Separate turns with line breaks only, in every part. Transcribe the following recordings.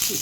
चला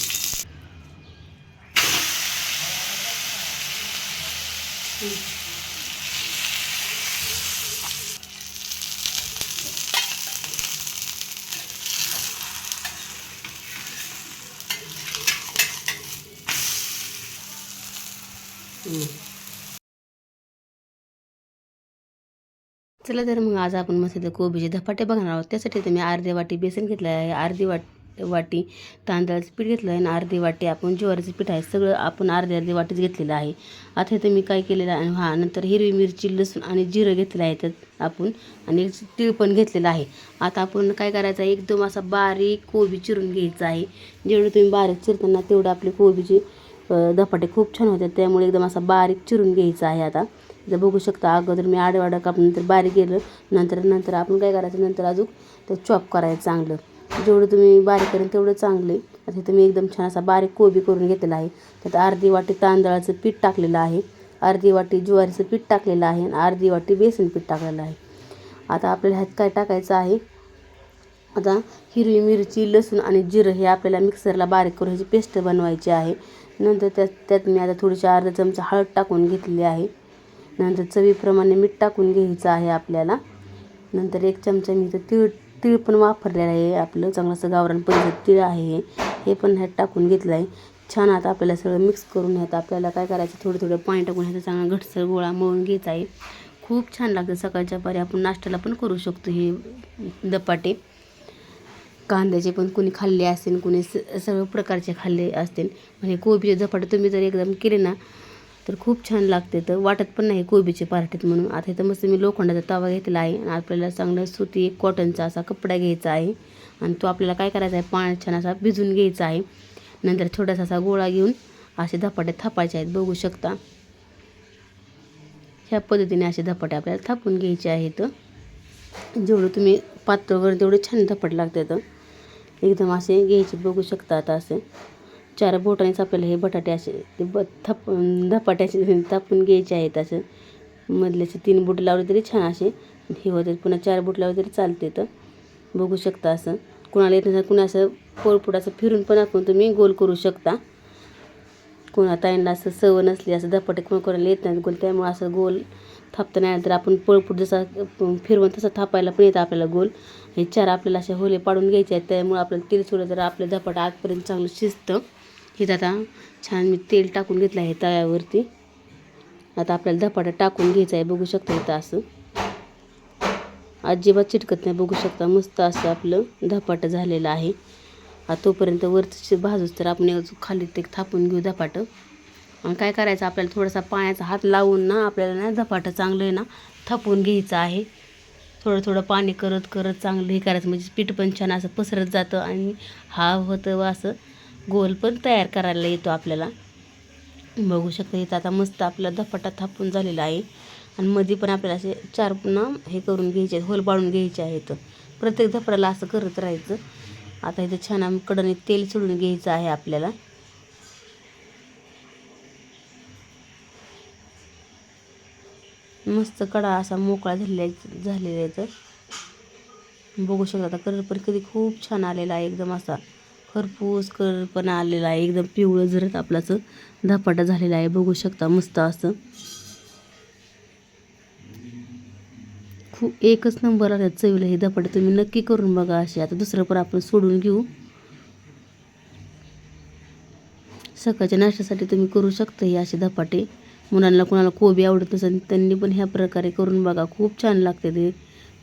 तर मग आज आपण मस्त कोबीचे धपाटे बघणार आहोत. त्यासाठी तुम्ही अर्धी वाटी बेसन घेतलं आहे, अर्धी वाटी तांदळाचं पीठ घेतलं आहे आणि अर्धी वाटी आपण ज्वारीचं पीठ आहे. सगळं आपण अर्धी वाटीच घेतलेलं आहे. आता इथं मी काय केलेलं आहे, नंतर हिरवी मिरची, लसूण आणि जिरं घेतलेलं आहे त्यात आपण, आणि तीळ पण घेतलेलं आहे. आता आपण काय करायचं आहे, एकदम असा बारीक कोबी चिरून घ्यायचा आहे. जेवढं तुम्ही बारीक चिरताना तेवढं आपले कोबीचे धपाटे खूप छान होतात. त्यामुळे एकदम असा बारीक चिरून घ्यायचा आहे. आता जर बघू शकता, अगोदर मी आडवाडं कापून नंतर बारीक केलं, नंतर आपण काय करायचं, नंतर अजून ते चॉप करायचं चांगलं. जेवढं तुम्ही बारीक करेन तेवढं चांगलं आहे. आता इथं मी एकदम छान असा बारीक कोबी करून घेतलेला आहे. त्यात अर्धी वाटी तांदळाचं पीठ टाकलेलं आहे, अर्धी वाटी ज्वारीचं पीठ टाकलेलं आहे आणि अर्धी वाटी बेसन पीठ टाकलेलं आहे. आता आपल्याला ह्यात काय टाकायचं आहे, आता हिरवी मिरची, लसूण आणि जिरं हे आपल्याला मिक्सरला बारीक करून ह्याची पेस्ट बनवायची आहे. नंतर त्यात मी आता थोडीशी अर्धा चमचा हळद टाकून घेतलेली आहे. नंतर चवीप्रमाणे मीठ टाकून घ्यायचं आहे आपल्याला. नंतर 1 चमचा मी तर तीळ पण वापरलेलं आहे. आपलं चांगलं असं गावरान पद्धत तीळ आहे हे पण ह्यात टाकून घेतलं आहे. छान आता आपल्याला सगळं मिक्स करून ह्यात आपल्याला काय करायचं, थोडं पाणी टाकून ह्याचा चांगला घट्टसर गोळा मळून घ्यायचा आहे. खूप छान लागतं. सकाळच्या पारी आपण नाश्त्याला पण करू शकतो हे धपाटे. कांद्याचे पण कोणी खाल्ले असतील, कोणी सर्व प्रकारचे खाल्ले असतील. म्हणजे कोबीचे धपाटे तुम्ही जर एकदम केले ना तर खूप छान लागते. तर वाटत पण नाही कोबीचे पार्टीत म्हणून. आता इथं मस्त मी लोखंडाचा तवा घेतला आहे आणि आपल्याला चांगला सुती कॉटनचा असा कपडा घ्यायचा आहे आणि तो आपल्याला काय करायचा आहे, पाण्यात छान असा भिजून घ्यायचा आहे. नंतर छोटासा असा गोळा घेऊन असे धपाटे थापायचे आहेत. बघू शकता, ह्या पद्धतीने असे धपाटे आपल्याला थापून घ्यायचे आहेत. जेवढं तुम्ही पातळ करून तेवढे छान धपाटे लागतात. एकदम असे घ्यायचे. बघू शकता, आता असे 4 बोटानेच आपल्याला हे बटाटे असे धपाट्याचे थापून घ्यायचे आहेत. असं मधल्याचे 3 बोट लावले तरी छान असे हे होते, पुन्हा 4 बोट लावले तरी चालते. तर बघू शकता, असं कुणाला येत नाही, कुणा असं पोळपुट असं फिरून पण आपण तुम्ही गोल करू शकता. कोणा ताईंना असं सवय नसली असं धपाटे कोणाला येत नाही गोल, त्यामुळे असं गोल थापता नाही आलं तर आपण पोळपुट जसा फिरवून तसं थापायला पण येतं आपल्याला गोल. हे 4 आपल्याला असे होले पाडून घ्यायचे आहेत. त्यामुळे आपल्याला तेल सोडलं तर आपलं धपाटा आतपर्यंत चांगलं शिजतं. हे आता छान मी तेल टाकून घेतलं आहे तव्यावरती. आता आपल्याला धपाटा टाकून घ्यायचा आहे. बघू शकता, इथं असं अजिबात चिटकत नाही. बघू शकता, मस्त असं आपलं धपाटं झालेलं आहे. आता तोपर्यंत वरची भाजूच तर आपण खाली ते थापून घेऊ धपाटं. आणि काय करायचं, आपल्याला थोडासा पाण्याचा हात लावून ना आपल्याला ना धपाटं चांगलं आहे ना थापून घ्यायचं आहे. थोडं पाणी करत चांगलं हे करायचं, म्हणजे पीठ पण छान असं पसरत जातं आणि होतं व असं गोल पण तयार करायला येतो आपल्याला. बघू शकता, इथं आता मस्त आपला धपाटा थापून झालेला आहे. आणि मध्ये पण आपल्याला असे 4 पुन्हा हे करून घ्यायचे आहेत, होल पाडून घ्यायचे आहेत. प्रत्येक धपाट्याला असं करत राहायचं. आता इथं छान कडने तेल सोडून घ्यायचं आहे आपल्याला. मस्त कडा असा मोकळा झालेला आहे. तर बघू शकता, आता कलर पण कधी खूप छान आलेला आहे. एकदम असा खरपूस कलर पण आलेला आहे. एकदम पिवळं झरत आपलाचं धपाटा झालेला आहे. बघू शकता, मस्त असं खूप एकच नंबर आले चवीला हे धपाटे. तुम्ही नक्की करून बघा असे. आता दुसरं पण आपण सोडून घेऊ. सकाळच्या नाश्त्यासाठी तुम्ही करू शकता हे असे धपाटे. मुलांना कुणाला कोबी आवडत नसेल त्यांनी पण ह्या प्रकारे करून बघा. खूप छान लागते ते.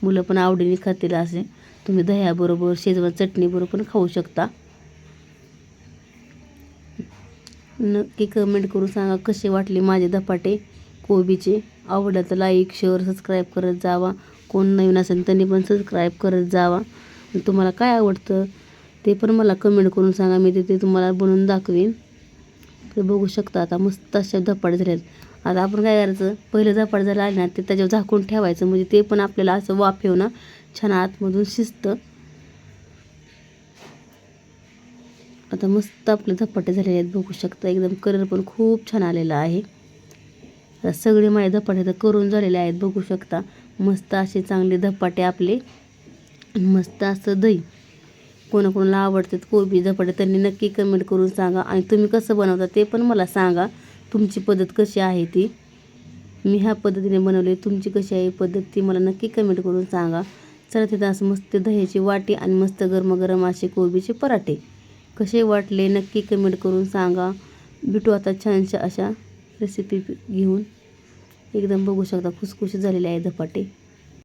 मुलं पण आवडीने खातील असे. तुम्ही दह्याबरोबर, शेजवान चटणीबरोबर पण खाऊ शकता. नक्की कमेंट करून सांगा कसे वाटले माझे धपाटे कोबीचे. आवडलं तर लाईक, शेअर, सबस्क्राईब करत जावा. कोण नवीन असेल त्यांनी पण सबस्क्राईब करत जावा. तुम्हाला काय आवडतं ते पण मला कमेंट करून सांगा, मी ते तुम्हाला बनवून दाखवीन. तर बघू शकता, आता मस्त असे धपाटे झाले आहेत. आता आपण काय करायचं, पहिलं धपाटे झालं आहे ना ते त्याच्यावर झाकून ठेवायचं, म्हणजे ते पण आपल्याला असं वाफेव ना छान आतमधून शिजतं. आता मस्त आपले धपाटे झालेले आहेत. बघू शकता, एकदम कलर पण खूप छान आलेला आहे. आता सगळे माझे धपाटे तर करून झालेले आहेत. बघू शकता, मस्त असे चांगले धपाटे आपले. मस्त असं दही कोणाकोणाला आवडतात कोबी धपाटे त्यांनी नक्की कमेंट करून सांगा. आणि तुम्ही कसं बनवता ते पण मला सांगा. तुमची पद्धत कशी आहे ती. मी ह्या पद्धतीने बनवले, तुमची कशी आहे पद्धत ती मला नक्की कमेंट करून सांगा. चला तिथं असं मस्त दह्याची वाटी आणि मस्त गरमागरम असे कोबीचे पराठे कसे वाटले नक्की कमेंट करून सांगा. भेटू आता छानशा अशा रेसिपी घेऊन. एकदम बघू शकता खुसखुशीत झालेले आहे धपाटे.